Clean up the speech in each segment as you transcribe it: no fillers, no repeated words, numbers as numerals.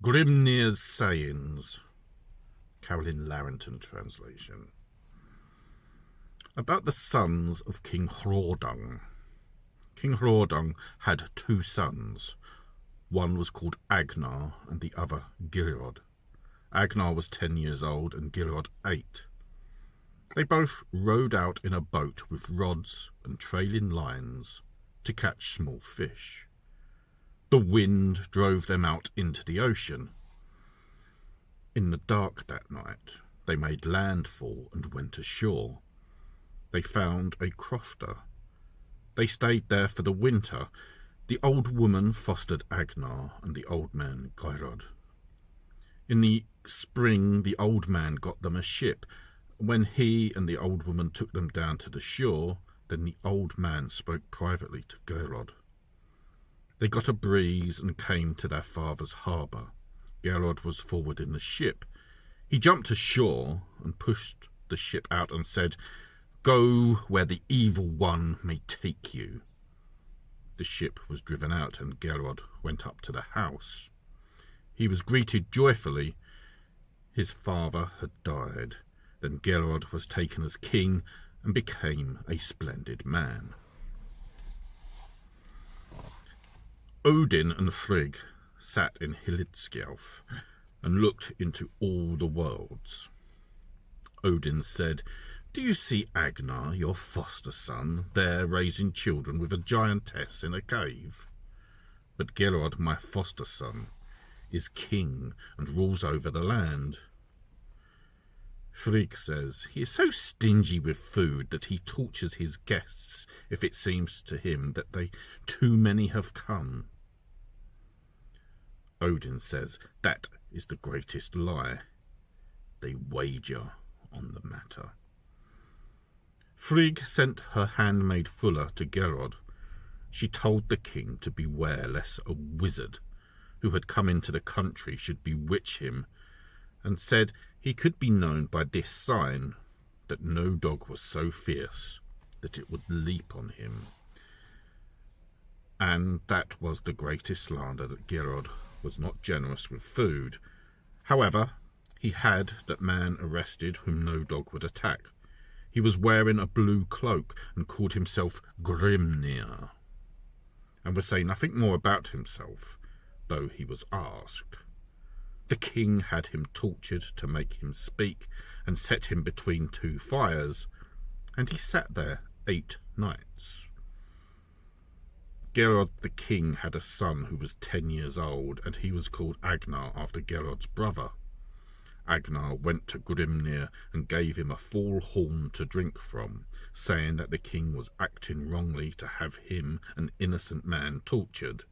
Grimnir's Sayings, Carolyne Larrington translation. About the sons of King Hroðung. King Hroðung had two sons. One was called Agnar and the other Gilrod. Agnar was 10 years old and Gilrod 8. They both rowed out in a boat with rods and trailing lines to catch small fish. The wind drove them out into the ocean. In the dark that night, they made landfall and went ashore. They found a crofter. They stayed there for the winter. The old woman fostered Agnar and the old man Gyrod. In the spring, the old man got them a ship. When he and the old woman took them down to the shore, then the old man spoke privately to Gyrod. They got a breeze and came to their father's harbour. Gyrod was forward in the ship. He jumped ashore and pushed the ship out and said, "Go where the evil one may take you." The ship was driven out and Gyrod went up to the house. He was greeted joyfully. His father had died. Then Gyrod was taken as king and became a splendid man. Odin and Frigg sat in Hilitskjalf and looked into all the worlds. Odin said, "Do you see Agnar, your foster son, there raising children with a giantess in a cave? But Gilrod, my foster son, is king and rules over the land." Frigg says, "He is so stingy with food that he tortures his guests if it seems to him that too many have come." Odin says, "That is the greatest lie. They wager on the matter." Frigg sent her handmaid Fulla to Gyrod. She told the king to beware lest a wizard who had come into the country should bewitch him, and said he could be known by this sign, that no dog was so fierce that it would leap on him. And that was the greatest slander, that Gyrod was not generous with food. However, he had that man arrested whom no dog would attack. He was wearing a blue cloak and called himself Grimnir, and would say nothing more about himself, though he was asked. The king had him tortured to make him speak, and set him between two fires, and he sat there 8 nights. Gyrod the king had a son who was 10 years old, and he was called Agnar after Gyrod's brother. Agnar went to Grimnir and gave him a full horn to drink from, saying that the king was acting wrongly to have him, an innocent man, tortured.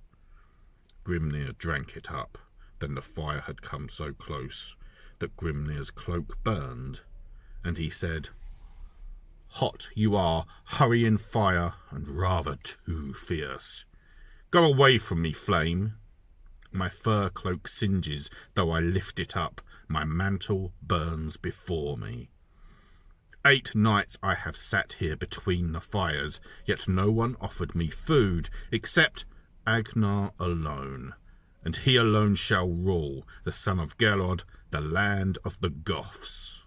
Grimnir drank it up. Then the fire had come so close that Grimnir's cloak burned, and he said, "Hot you are, hurrying fire, and rather too fierce. Go away from me, flame. My fur cloak singes, though I lift it up. My mantle burns before me. 8 nights I have sat here between the fires, yet no one offered me food, except Agnar alone. And he alone shall rule, the son of Gyrod, the land of the Goths."